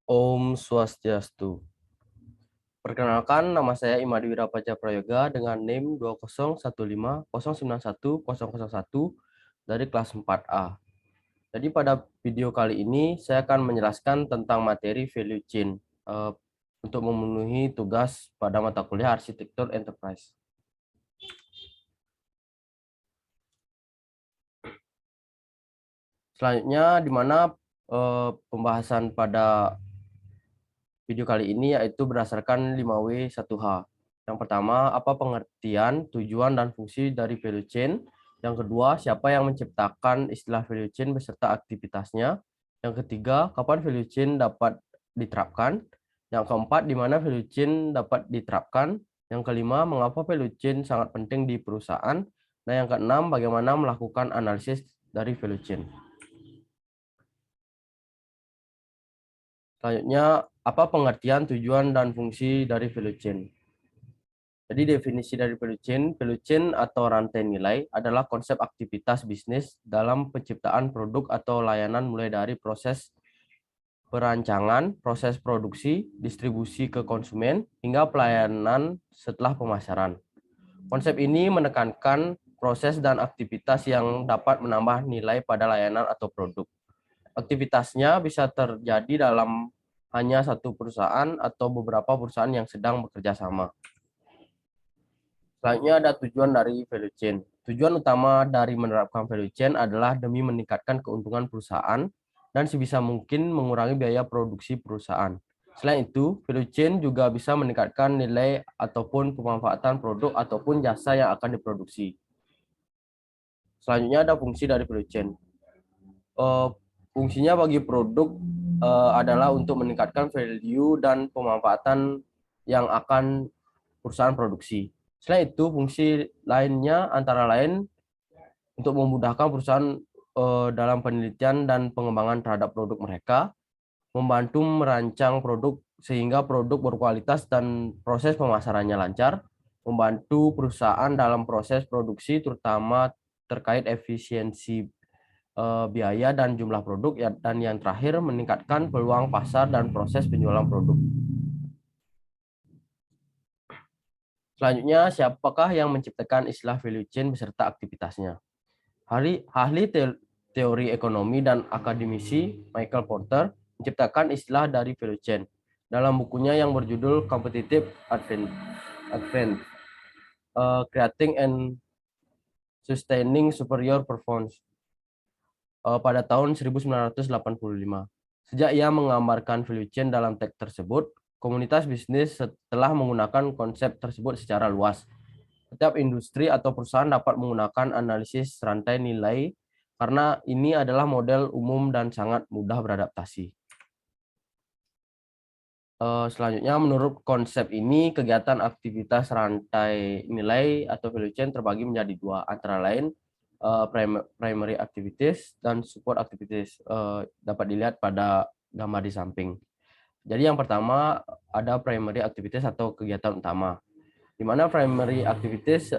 Om Swastiastu. Perkenalkan, nama saya Imadi Wirapaja Prayoga dengan NIM 20150911001 dari kelas 4A. Jadi pada video kali ini saya akan menjelaskan tentang materi value chain untuk memenuhi tugas pada mata kuliah Arsitektur Enterprise. Selanjutnya, di mana pembahasan pada video kali ini yaitu berdasarkan 5W1H. Yang pertama, apa pengertian, tujuan, dan fungsi dari value chain. Yang kedua, siapa yang menciptakan istilah value chain beserta aktivitasnya. Yang ketiga, kapan value chain dapat diterapkan. Yang keempat, di mana value chain dapat diterapkan. Yang kelima, mengapa value chain sangat penting di perusahaan. Dan yang keenam, bagaimana melakukan analisis dari value chain. Selanjutnya, apa pengertian, tujuan, dan fungsi dari value chain? Jadi definisi dari value chain atau rantai nilai adalah konsep aktivitas bisnis dalam penciptaan produk atau layanan mulai dari proses perancangan, proses produksi, distribusi ke konsumen, hingga pelayanan setelah pemasaran. Konsep ini menekankan proses dan aktivitas yang dapat menambah nilai pada layanan atau produk. Aktivitasnya bisa terjadi dalam hanya satu perusahaan atau beberapa perusahaan yang sedang bekerja sama. Selanjutnya ada tujuan dari value chain. Tujuan utama dari menerapkan value chain adalah demi meningkatkan keuntungan perusahaan dan sebisa mungkin mengurangi biaya produksi perusahaan. Selain itu, value chain juga bisa meningkatkan nilai ataupun pemanfaatan produk ataupun jasa yang akan diproduksi. Selanjutnya ada fungsi dari value chain. Fungsinya bagi produk adalah untuk meningkatkan value dan pemanfaatan yang akan perusahaan produksi. Selain itu, fungsi lainnya antara lain untuk memudahkan perusahaan dalam penelitian dan pengembangan terhadap produk mereka, membantu merancang produk sehingga produk berkualitas dan proses pemasarannya lancar, membantu perusahaan dalam proses produksi terutama terkait efisiensi biaya dan jumlah produk, dan yang terakhir meningkatkan peluang pasar dan proses penjualan produk. Selanjutnya, siapakah yang menciptakan istilah value chain beserta aktivitasnya? Ahli teori ekonomi dan akademisi Michael Porter menciptakan istilah dari value chain dalam bukunya yang berjudul Competitive Advantage, Creating and Sustaining Superior Performance pada tahun 1985. Sejak ia menggambarkan value chain dalam teks tersebut, komunitas bisnis telah menggunakan konsep tersebut secara luas. Setiap industri atau perusahaan dapat menggunakan analisis rantai nilai karena ini adalah model umum dan sangat mudah beradaptasi. Selanjutnya, menurut konsep ini, kegiatan aktivitas rantai nilai atau value chain terbagi menjadi dua, antara lain primary activities dan support activities. Dapat dilihat pada gambar di samping. Jadi yang pertama ada primary activities atau kegiatan utama, di mana primary activities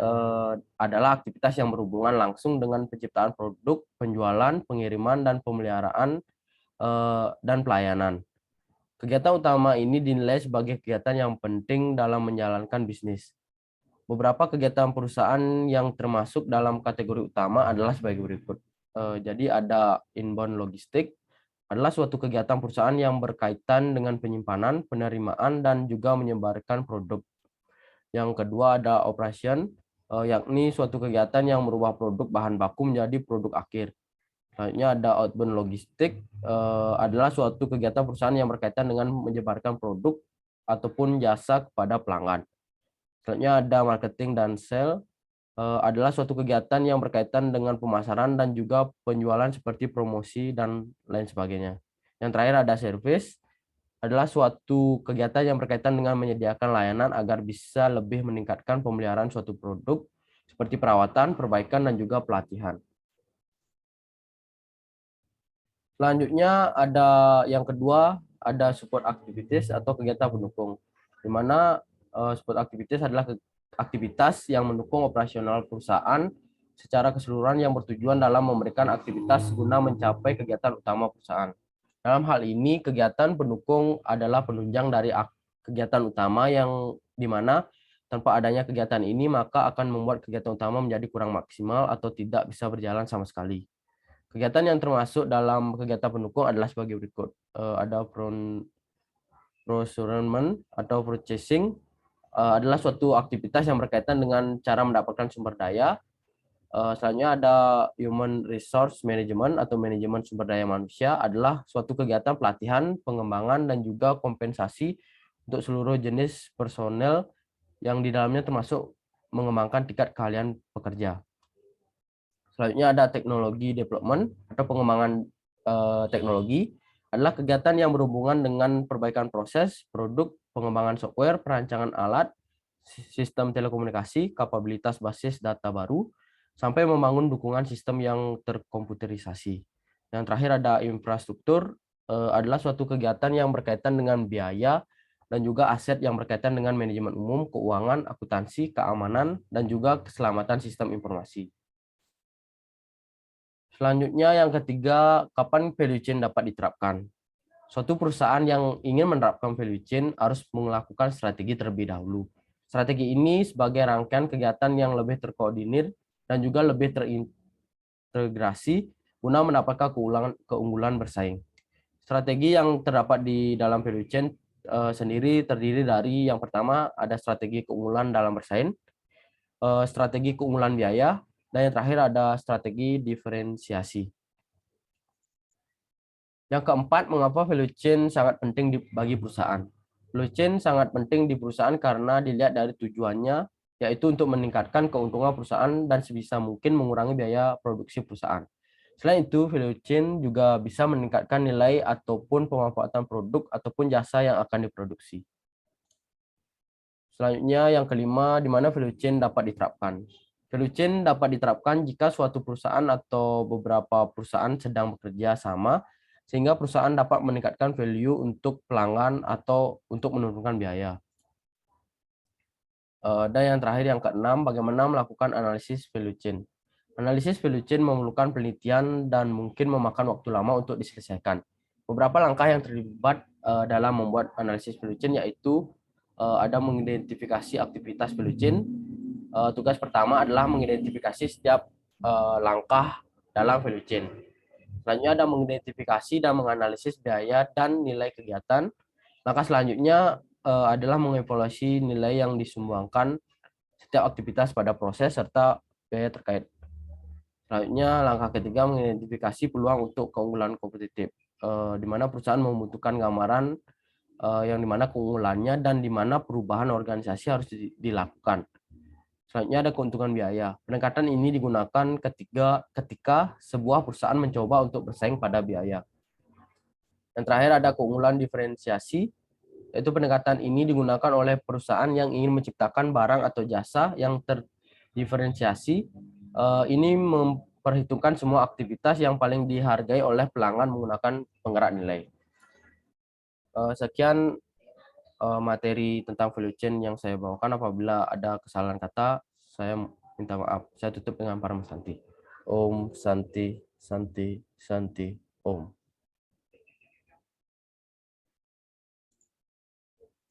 adalah aktivitas yang berhubungan langsung dengan penciptaan produk, penjualan, pengiriman, dan pemeliharaan dan pelayanan. Kegiatan utama ini dinilai sebagai kegiatan yang penting dalam menjalankan bisnis. Beberapa kegiatan perusahaan yang termasuk dalam kategori utama adalah sebagai berikut. Jadi ada inbound logistik, adalah suatu kegiatan perusahaan yang berkaitan dengan penyimpanan, penerimaan, dan juga menyebarkan produk. Yang kedua ada operation, yakni suatu kegiatan yang merubah produk bahan baku menjadi produk akhir. Selanjutnya ada outbound logistik, adalah suatu kegiatan perusahaan yang berkaitan dengan menyebarkan produk ataupun jasa kepada pelanggan. Selanjutnya ada marketing dan sale, adalah suatu kegiatan yang berkaitan dengan pemasaran dan juga penjualan seperti promosi dan lain sebagainya. Yang terakhir ada service, adalah suatu kegiatan yang berkaitan dengan menyediakan layanan agar bisa lebih meningkatkan pemeliharaan suatu produk seperti perawatan, perbaikan, dan juga pelatihan. Selanjutnya ada yang kedua, ada support activities atau kegiatan pendukung, di mana support activities adalah aktivitas yang mendukung operasional perusahaan secara keseluruhan yang bertujuan dalam memberikan aktivitas guna mencapai kegiatan utama perusahaan. Dalam hal ini, kegiatan pendukung adalah penunjang dari kegiatan utama yang dimana tanpa adanya kegiatan ini maka akan membuat kegiatan utama menjadi kurang maksimal atau tidak bisa berjalan sama sekali. Kegiatan yang termasuk dalam kegiatan pendukung adalah sebagai berikut. Ada procurement atau purchasing, adalah suatu aktivitas yang berkaitan dengan cara mendapatkan sumber daya. Selanjutnya ada human resource management atau manajemen sumber daya manusia, adalah suatu kegiatan pelatihan, pengembangan, dan juga kompensasi untuk seluruh jenis personel yang di dalamnya termasuk mengembangkan tingkat keahlian pekerja. Selanjutnya ada teknologi development atau pengembangan teknologi, adalah kegiatan yang berhubungan dengan perbaikan proses, produk, pengembangan software, perancangan alat, sistem telekomunikasi, kapabilitas basis data baru, sampai membangun dukungan sistem yang terkomputerisasi. Yang terakhir ada infrastruktur, adalah suatu kegiatan yang berkaitan dengan biaya dan juga aset yang berkaitan dengan manajemen umum, keuangan, akuntansi, keamanan, dan juga keselamatan sistem informasi. Selanjutnya yang ketiga, kapan value chain dapat diterapkan? Suatu perusahaan yang ingin menerapkan value chain harus melakukan strategi terlebih dahulu. Strategi ini sebagai rangkaian kegiatan yang lebih terkoordinir dan juga lebih terintegrasi guna mendapatkan keunggulan bersaing. Strategi yang terdapat di dalam value chain sendiri terdiri dari yang pertama ada strategi keunggulan dalam bersaing, strategi keunggulan biaya, dan yang terakhir ada strategi diferensiasi. Yang keempat, mengapa value chain sangat penting bagi perusahaan? Value chain sangat penting di perusahaan karena dilihat dari tujuannya, yaitu untuk meningkatkan keuntungan perusahaan dan sebisa mungkin mengurangi biaya produksi perusahaan. Selain itu, value chain juga bisa meningkatkan nilai ataupun pemanfaatan produk ataupun jasa yang akan diproduksi. Selanjutnya, yang kelima, di mana value chain dapat diterapkan. Value chain dapat diterapkan jika suatu perusahaan atau beberapa perusahaan sedang bekerja sama, sehingga perusahaan dapat meningkatkan value untuk pelanggan atau untuk menurunkan biaya. Dan yang terakhir, yang keenam, bagaimana melakukan analisis value chain. Analisis value chain memerlukan penelitian dan mungkin memakan waktu lama untuk diselesaikan. Beberapa langkah yang terlibat dalam membuat analisis value chain yaitu ada mengidentifikasi aktivitas value chain. Tugas pertama adalah mengidentifikasi setiap langkah dalam value chain. Selanjutnya ada mengidentifikasi dan menganalisis biaya dan nilai kegiatan. Langkah selanjutnya adalah mengevaluasi nilai yang disumbangkan setiap aktivitas pada proses serta biaya terkait. Selanjutnya, langkah ketiga mengidentifikasi peluang untuk keunggulan kompetitif, di mana perusahaan membutuhkan gambaran yang dimana keunggulannya dan di mana perubahan organisasi harus dilakukan. Selanjutnya ada keuntungan biaya. Pendekatan ini digunakan ketika sebuah perusahaan mencoba untuk bersaing pada biaya. Yang terakhir ada keunggulan diferensiasi, yaitu pendekatan ini digunakan oleh perusahaan yang ingin menciptakan barang atau jasa yang terdiferensiasi. Ini memperhitungkan semua aktivitas yang paling dihargai oleh pelanggan menggunakan penggerak nilai. Sekian materi tentang value chain yang saya bawakan. Apabila ada kesalahan kata, saya minta maaf. Saya tutup dengan Paramasanti. Om Santi Santi Santi Om.